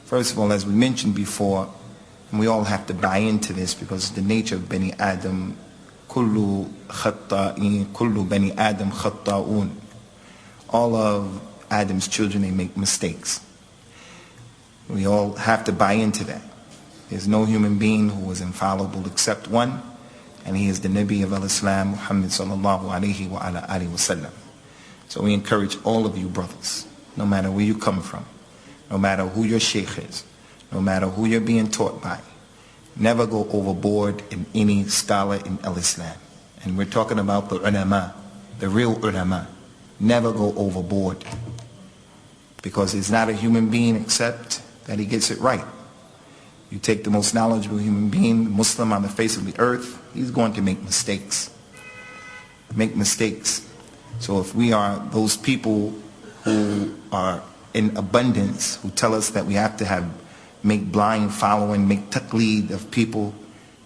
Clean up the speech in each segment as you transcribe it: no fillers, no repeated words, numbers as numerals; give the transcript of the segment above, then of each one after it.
First of all, as we mentioned before, and we all have to buy into this because it's the nature of Bani Adam, kullu khatta'in, kullu Bani Adam khatta'un. All of Adam's children, they make mistakes. We all have to buy into that. There's no human being who is infallible except one, and he is the Nabi of al-Islam, Muhammad sallallahu alayhi wa ala alihi wa sallam. So we encourage all of you brothers, no matter where you come from, no matter who your Shaykh is, no matter who you're being taught by, never go overboard in any scholar in al-Islam. And we're talking about the ulama, the real ulama. Never go overboard, because he's not a human being except that he gets it right. You take the most knowledgeable human being, Muslim on the face of the earth, he's going to make mistakes. Make mistakes. So if we are those people who are in abundance, who tell us that we have to make blind following, make taqleed of people,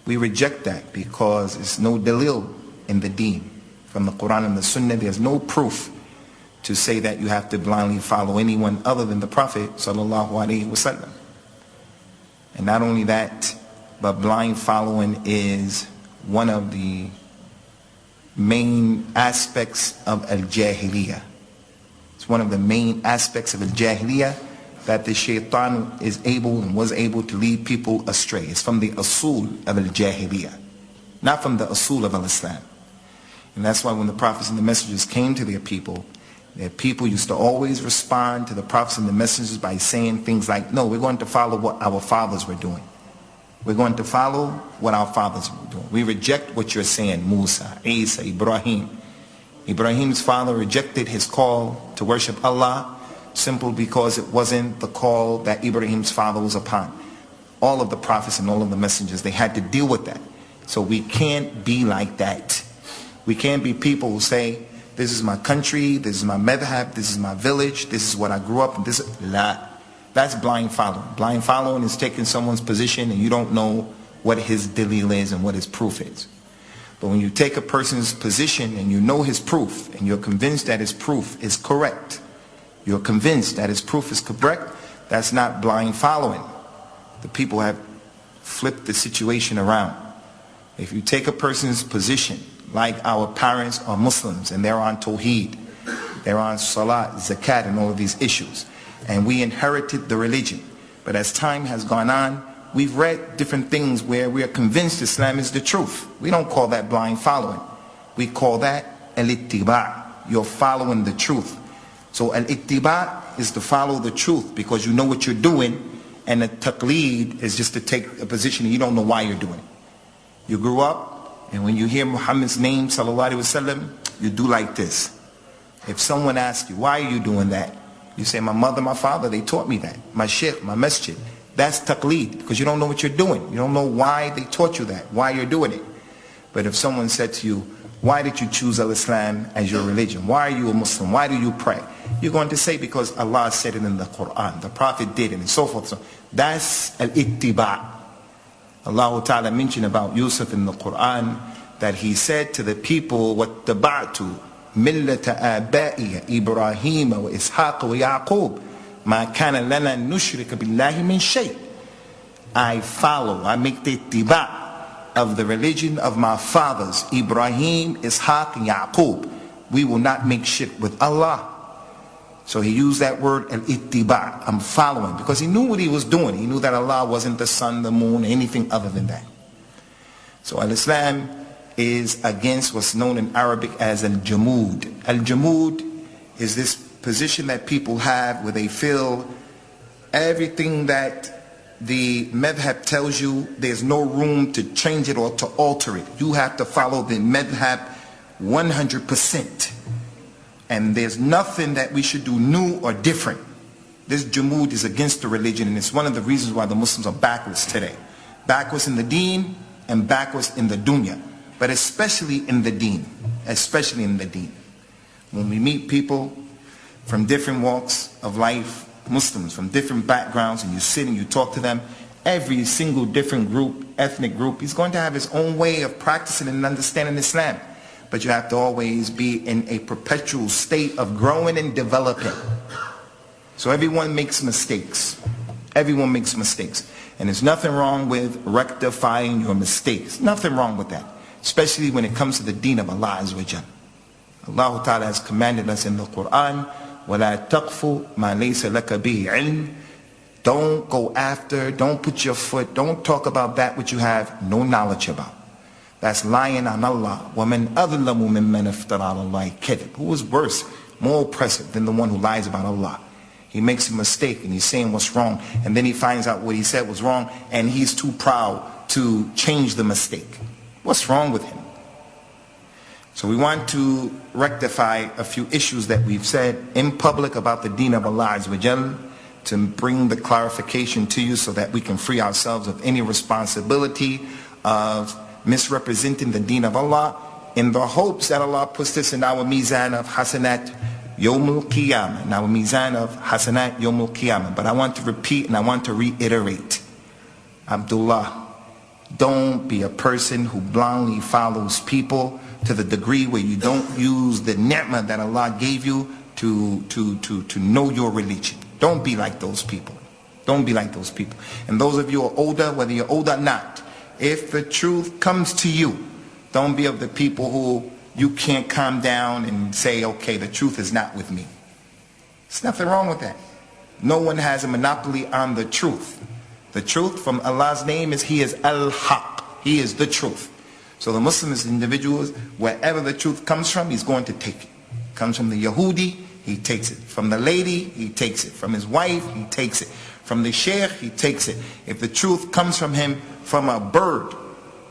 we reject that, because there's no dalil in the deen. From the Quran and the Sunnah, there's no proof to say that you have to blindly follow anyone other than the Prophet sallallahu alaihi wasallam. And not only that, but blind following is one of the main aspects of al-jahiliyyah. It's one of the main aspects of al-jahiliyyah that the shaitan is able and was able to lead people astray. It's from the usool of al-jahiliyyah, not from the usool of al-Islam. And that's why when the prophets and the messengers came to their people used to always respond to the prophets and the messengers by saying things like, no, we're going to follow what our fathers were doing. We're going to follow what our fathers were doing. We reject what you're saying, Musa, Isa, Ibrahim. Ibrahim's father rejected his call to worship Allah simply because it wasn't the call that Ibrahim's father was upon. All of the prophets and all of the messengers, they had to deal with that. So we can't be like that. We can't be people who say, this is my country, this is my madhab, this is my village, this is what I grew up in, this is la. That's blind following. Blind following is taking someone's position and you don't know what his dalil is and what his proof is. But when you take a person's position and you know his proof and you're convinced that his proof is correct, you're convinced that his proof is correct, that's not blind following. The people have flipped the situation around. If you take a person's position, like our parents are Muslims and they're on Tawheed, they're on Salat, Zakat and all of these issues, and we inherited the religion. But as time has gone on, we've read different things where we are convinced Islam is the truth. We don't call that blind following. We call that al-ittiba'. You're following the truth. So al-ittiba' is to follow the truth because you know what you're doing, and the taqleed is just to take a position and you don't know why you're doing it. You grew up, and when you hear Muhammad's name, sallallahu alaihi wasallam, you do like this. If someone asks you, why are you doing that? You say, my mother, my father, they taught me that. My shaykh, my masjid. That's taqleed, because you don't know what you're doing. You don't know why they taught you that, why you're doing it. But if someone said to you, why did you choose al-Islam as your religion? Why are you a Muslim? Why do you pray? You're going to say, because Allah said it in the Quran. The Prophet did it, and so forth. So that's al-ittiba'. Allah Ta'ala mentioned about Yusuf in the Quran that he said to the people, وَاتَّبَعْتُ مِلَّةَ آبَائِيَ إِبْرَاهِيمَ وَإِسْحَاقَ وَيَعْقُوبَ مَا كَانَ لَنَا نُشْرِكَ بِاللَّهِ مِنْ شَيْءٍ. I follow, I make the ittiba' of the religion of my fathers, Ibrahim, Ishaq, and Yaqub. We will not make shirk with Allah. So he used that word al-ittiba', I'm following, because he knew what he was doing. He knew that Allah wasn't the sun, the moon, anything other than that. So al-Islam is against what's known in Arabic as al-jamud. Al-jamud is this position that people have where they feel everything that the madhab tells you, there's no room to change it or to alter it. You have to follow the madhab 100%. And there's nothing that we should do new or different. This jamud is against the religion, and it's one of the reasons why the Muslims are backwards today. Backwards in the deen and backwards in the dunya. But especially in the deen. Especially in the deen. When we meet people from different walks of life, Muslims from different backgrounds, and you sit and you talk to them, every single different group, ethnic group, he's going to have his own way of practicing and understanding Islam. But you have to always be in a perpetual state of growing and developing. So everyone makes mistakes. Everyone makes mistakes. And there's nothing wrong with rectifying your mistakes. Nothing wrong with that. Especially when it comes to the deen of Allah Azza wa Jal. Allah Ta'ala has commanded us in the Quran, وَلَا تَقْفُ مَا لَيْسَ لَكَ بِهِ عِلْمٍ. Don't go after, don't put your foot, don't talk about that which you have no knowledge about. That's lying on Allah. وَمَنْ أَظْلَمُ مِمَّنْ افْتَرَى عَلَى اللَّهِ كَذِبًا. Who is worse, more oppressive than the one who lies about Allah? He makes a mistake and he's saying what's wrong, and then he finds out what he said was wrong, and he's too proud to change the mistake. What's wrong with him? So we want to rectify a few issues that we've said in public about the deen of Allah Azza wa Jal, to bring the clarification to you so that we can free ourselves of any responsibility of misrepresenting the deen of Allah, in the hopes that Allah puts this in our mizan of hasanat yawmul qiyamah, in our mizan of hasanat yawmul qiyamah. But I want to repeat and I want to reiterate, Abdullah, don't be a person who blindly follows people to the degree where you don't use the ni'mah that Allah gave you to know your religion. Don't be like those people. Don't be like those people. And those of you who are older, whether you're older or not, if the truth comes to you, don't be of the people who you can't calm down and say, okay, the truth is not with me. There's nothing wrong with that. No one has a monopoly on the truth. The truth from Allah's name is He is al-Haq. He is the truth. So the Muslim is individuals, wherever the truth comes from, he's going to take it. Comes from the Yahudi, he takes it. From the lady, he takes it. From his wife, he takes it. From the Shaykh, he takes it. If the truth comes from him from a bird,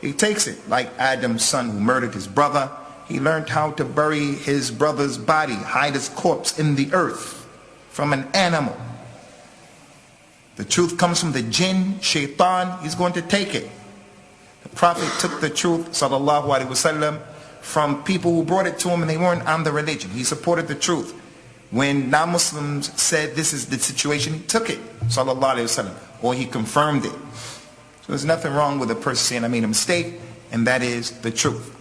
he takes it. Like Adam's son who murdered his brother, he learned how to bury his brother's body, hide his corpse in the earth from an animal. The truth comes from the jinn, shaitan, he's going to take it. The Prophet took the truth, sallallahu alaihi wasallam, from people who brought it to him and they weren't on the religion. He supported the truth. When non-Muslims said this is the situation, he took it, sallallahu alaihi wasallam, or he confirmed it. So there's nothing wrong with a person saying I made a mistake, and that is the truth.